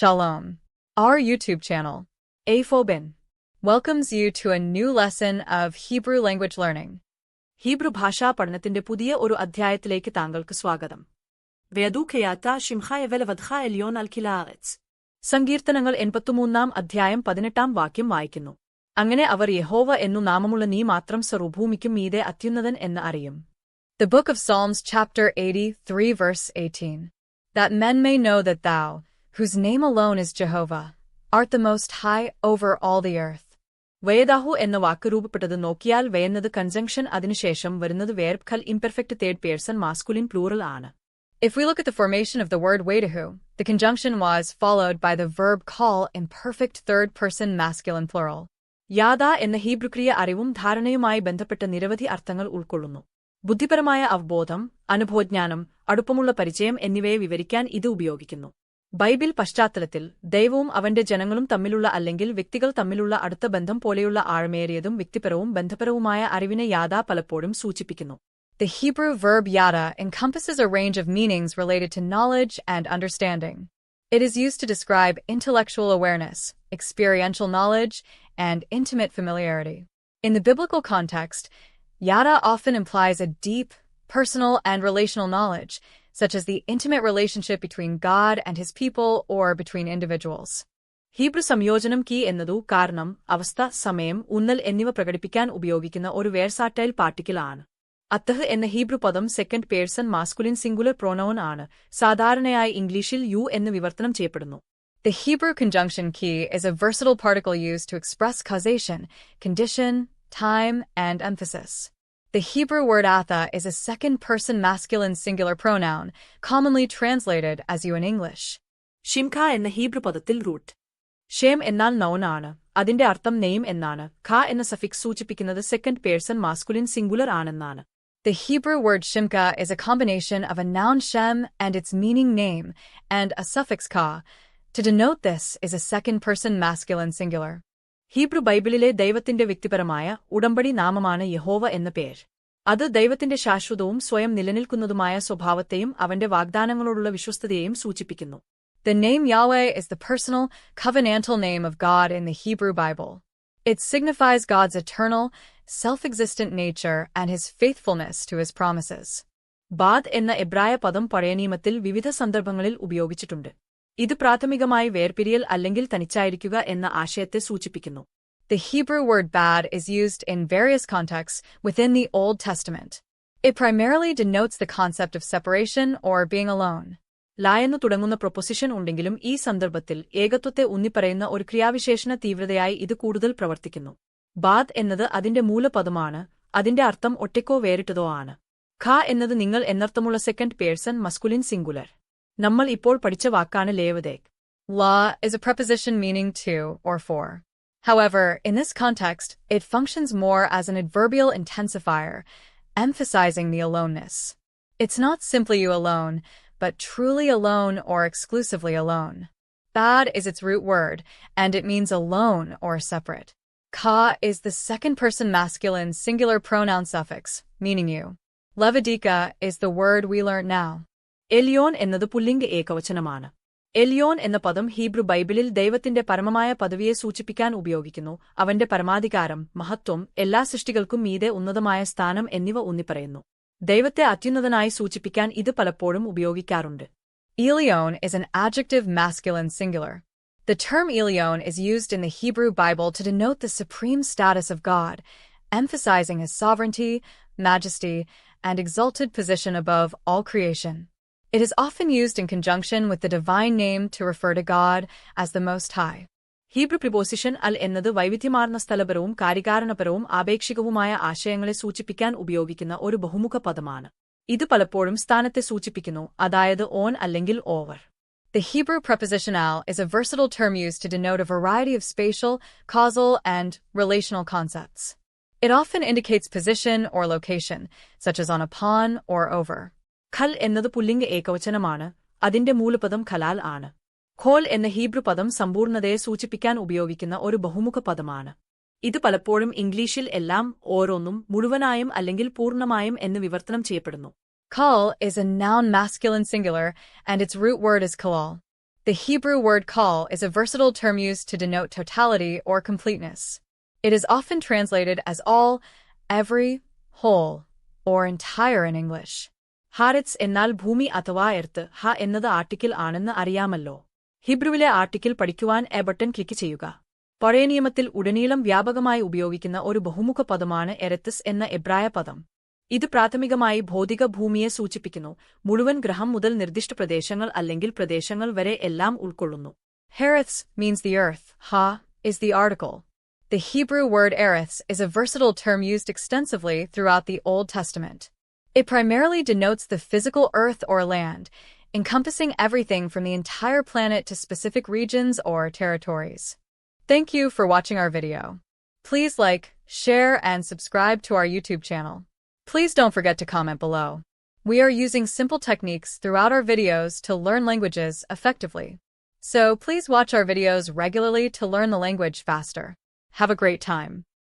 Shalom. Our YouTube channel, A4bin, welcomes you to a new lesson of Hebrew language learning. Hebrew ഭാഷാ പഠനത്തിന്റെ പുതിയ ഒരു അധ്യായത്തിലേക്ക് താങ്കൾക്ക് സ്വാഗതം. വേദൂഖയാത്ത ഷിംഖായ വെലവദ്ഖ എലിയോൻ അൽ കിലാറെറ്റ്സ്. സങ്കീർത്തനങ്ങൾ 83 അധ്യായം 18 വാക്യം വായിക്കുന്നു. അങ്ങനെ അവർ യഹോവ എന്നു നാമമുള്ള നീ മാത്രം സർവ്വഭൂമിക്കും മീതെ അത്യുന്നതൻ എന്ന് അറിയും. The book of Psalms chapter 83 verse 18. That men may know that thou, whose name alone is Jehovah, art the most high over all the earth. വേദാഹു എന്ന വാക്ക് രൂപപ്പെട്ടത് നോക്കിയാൽ വേയുന്നത് കൺജങ്ഷൻ അതിനുശേഷം വരുന്നത് വേർബ് ഖൽ imperfect third person masculine plural ആണ്. If we look at the formation of the word Vedahu, the conjunction was followed by the verb call in perfect third person masculine plural. യാദ എന്ന Hebrew ക്രിയ അറിവും ധാരണയുമായി ബന്ധപ്പെട്ട നിരവധി അർത്ഥങ്ങൾ ഉൾക്കൊള്ളുന്നു. ബുദ്ധിപരമായ അവബോധം, അനുഭവജ്ഞാനം, അടുപ്പമുള്ള പരിചയം എന്നിവയെ വിവരിക്കാൻ ഇത് ഉപയോഗിക്കുന്നു. ബൈബിൾ പശ്ചാത്തലത്തിൽ ദൈവവും അവന്റെ ജനങ്ങളും തമ്മിലുള്ള അല്ലെങ്കിൽ വ്യക്തികൾ തമ്മിലുള്ള അടുത്ത ബന്ധം പോലെയുള്ള ആഴമേറിയതും വ്യക്തിപരവും ബന്ധപരവുമായ അറിവിനെ യാദ പലപ്പോഴും സൂചിപ്പിക്കുന്നു. The Hebrew verb yada encompasses a range of meanings related to knowledge and understanding. It is used to describe intellectual awareness, experiential knowledge, and intimate familiarity. In the biblical context, yada often implies a deep, personal, and relational knowledge, such as the intimate relationship between God and his people or between individuals. Hebrew സംയോജനം key എന്നതു കാരണം, അവസ്ഥ, സമയം, ഊന്നൽ എന്നിവ പ്രകടിപ്പിക്കാൻ ഉപയോഗിക്കുന്ന ഒരു വേർസാറ്റൈൽ പാർട്ടിക്കിൾ ആണ്. അത്തഹ് എന്ന ഹീബ്രു പദം second person masculine singular pronoun ആണ്. സാധാരണയായി ഇംഗ്ലീഷിൽ യു എന്ന് വിവർത്തനം ചെയ്യപ്പെടുന്നു. The Hebrew conjunction key is a versatile particle used to express causation, condition, time, and emphasis. The Hebrew word atha is a second-person masculine singular pronoun, commonly translated as you in English. ഷിംഖ എന്ന Hebrew പദത്തിൽ root Shem എന്നാൽ noun ആണ്. അതിന്റെ അർത്ഥം name എന്നാണ്. ഖ എന്ന suffix സൂചിപ്പിക്കുന്നത് സെക്കൻഡ് പേഴ്സൺ മാസ്കുലിൻ സിംഗുലർ ആണെന്നാണ്. The Hebrew word shimka is a combination of a noun shem and its meaning name, and a suffix ka. To denote this is a second-person masculine singular. Hebrew ബൈബിളിലെ ദൈവത്തിന്റെ വ്യക്തിപരമായ ഉടമ്പടി നാമമാണ് യഹോവ എന്ന പേര്. അത് ദൈവത്തിന്റെ ശാശ്വതവും സ്വയം നിലനിൽക്കുന്നതുമായ സ്വഭാവത്തെയും അവന്റെ വാഗ്ദാനങ്ങളോടുള്ള വിശ്വസ്തതയെയും സൂചിപ്പിക്കുന്നു. The name Yahweh is the personal, covenantal name of God in the Hebrew Bible. It signifies God's eternal, self-existent nature and his faithfulness to his promises. ബാദ് എന്ന എബ്രായ പദം പഴയ നിയമത്തിൽ വിവിധ സന്ദർഭങ്ങളിൽ ഉപയോഗിച്ചിട്ടുണ്ട്. ഇത് പ്രാഥമികമായി വേർപിരിയൽ അല്ലെങ്കിൽ തനിച്ചായിരിക്കുക എന്ന ആശയത്തെ സൂചിപ്പിക്കുന്നു. The Hebrew word bad is used in various contexts within the Old Testament. It primarily denotes the concept of separation or being alone. ലായെന്നു തുടങ്ങുന്ന പ്രൊപ്പൊസിഷൻ ഉണ്ടെങ്കിലും ഈ സന്ദർഭത്തിൽ ഏകത്വത്തെ ഊന്നിപ്പറയുന്ന ഒരു ക്രിയാവിശേഷണ തീവ്രതയായി ഇത് കൂടുതൽ പ്രവർത്തിക്കുന്നു. ബാദ് എന്നത് അതിന്റെ മൂലപദമാണ്. അതിന്റെ അർത്ഥം ഒറ്റയ്ക്കോ വേറിട്ടതോ ആണ്. ഖ എന്നത് നിങ്ങൾ എന്നർത്ഥമുള്ള സെക്കൻഡ് പേഴ്സൺ മസ്കുലിൻ സിംഗുലർ. നമ്മൾ ഇപ്പോൾ പഠിച്ച വാക്കാണ് ലേവദേക്. La is a preposition meaning to or for. However, in this context, it functions more as an adverbial intensifier, emphasizing the aloneness. It's not simply you alone, but truly alone or exclusively alone. Bad is its root word, and it means alone or separate. Ka is the second-person masculine singular pronoun suffix, meaning you. Levadika is the word we learn now. എലിയോൻ എന്നത് പുല്ലിംഗ ഏകവചനമാണ്. എലിയോൻ എന്ന പദം Hebrew ബൈബിളിൽ ദൈവത്തിന്റെ പരമമായ പദവിയെ സൂചിപ്പിക്കാൻ ഉപയോഗിക്കുന്നു. അവന്റെ പരമാധികാരം, മഹത്വം, എല്ലാ സൃഷ്ടികൾക്കും മീതെ ഉന്നതമായ സ്ഥാനം എന്നിവ ഊന്നിപ്പറയുന്നു. ദൈവത്തെ അത്യുന്നതനായി സൂചിപ്പിക്കാൻ ഇത് പലപ്പോഴും ഉപയോഗിക്കാറുണ്ട്. Elyon is an adjective masculine singular. The term Elyon is used in the Hebrew Bible to denote the supreme status of God, emphasizing his sovereignty, majesty, and exalted position above all creation. It is often used in conjunction with the divine name to refer to God as the Most High. Hebrew preposition അൽ എന്നത് വൈവിധ്യമാർന്ന സ്ഥലപരവും കാര്യകാരണപരവും ആപേക്ഷികവുമായ ആശയങ്ങളെ സൂചിപ്പിക്കാൻ ഉപയോഗിക്കുന്ന ഒരു ബഹുമുഖ പദമാണ്. ഇത് പലപ്പോഴും സ്ഥാനത്തെ സൂചിപ്പിക്കുന്നു, അതായത് ഓൻ അല്ലെങ്കിൽ over. The Hebrew preposition al is a versatile term used to denote a variety of spatial, causal, and relational concepts. It often indicates position or location, such as on upon or over. ഖൽ എന്നത് പുല്ലിംഗ ഏകവചനമാണ്. അതിന്റെ മൂലപദം ഖലാൽ ആണ്. ഖോൽ എന്ന Hebrew പദം സമ്പൂർണ്ണതയെ സൂചിപ്പിക്കാൻ ഉപയോഗിക്കുന്ന ഒരു ബഹുമുഖ പദമാണ്. ഇത് പലപ്പോഴും ഇംഗ്ലീഷിൽ എല്ലാം, ഓരോന്നും, മുഴുവനായും അല്ലെങ്കിൽ പൂർണ്ണമായും എന്ന് വിവർത്തനം ചെയ്യപ്പെടുന്നു. Kal is a noun masculine singular, and its root word is kalal. The Hebrew word kol is a versatile term used to denote totality or completeness. It is often translated as all, every, whole, or entire in English. Haaretz എന്നാൽ ഭൂമി അഥവാ earth. ഹ എന്നത് article ആണെന്ന് അറിയാമല്ലോ. ഹിബ്രുവിലെ article പഠിക്കുവാൻ A button click ചെയ്യുക. പഴയ നിയമത്തിൽ ഉടനീളം വ്യാപകമായി ഉപയോഗിക്കുന്ന ഒരു ബഹുമുഖ പദമാണ് എരത്തിസ് എന്ന എബ്രായ പദം. ഇത് പ്രാഥമികമായി ഭൗതിക ഭൂമിയെ സൂചിപ്പിക്കുന്നു. മുഴുവൻ ഗ്രഹം മുതൽ നിർദ്ദിഷ്ട പ്രദേശങ്ങൾ അല്ലെങ്കിൽ പ്രദേശങ്ങൾ വരെ എല്ലാം ഉൾക്കൊള്ളുന്നു. Hereths means the earth. Ha is the article. The Hebrew word ereths is a versatile term used extensively throughout the Old Testament. It primarily denotes the physical earth or land, encompassing everything from the entire planet to specific regions or territories. Thank you for watching our video. Please like, share, and subscribe to our YouTube channel. Please don't forget to comment below. We are using simple techniques throughout our videos to learn languages effectively. So please watch our videos regularly to learn the language faster. Have a great time.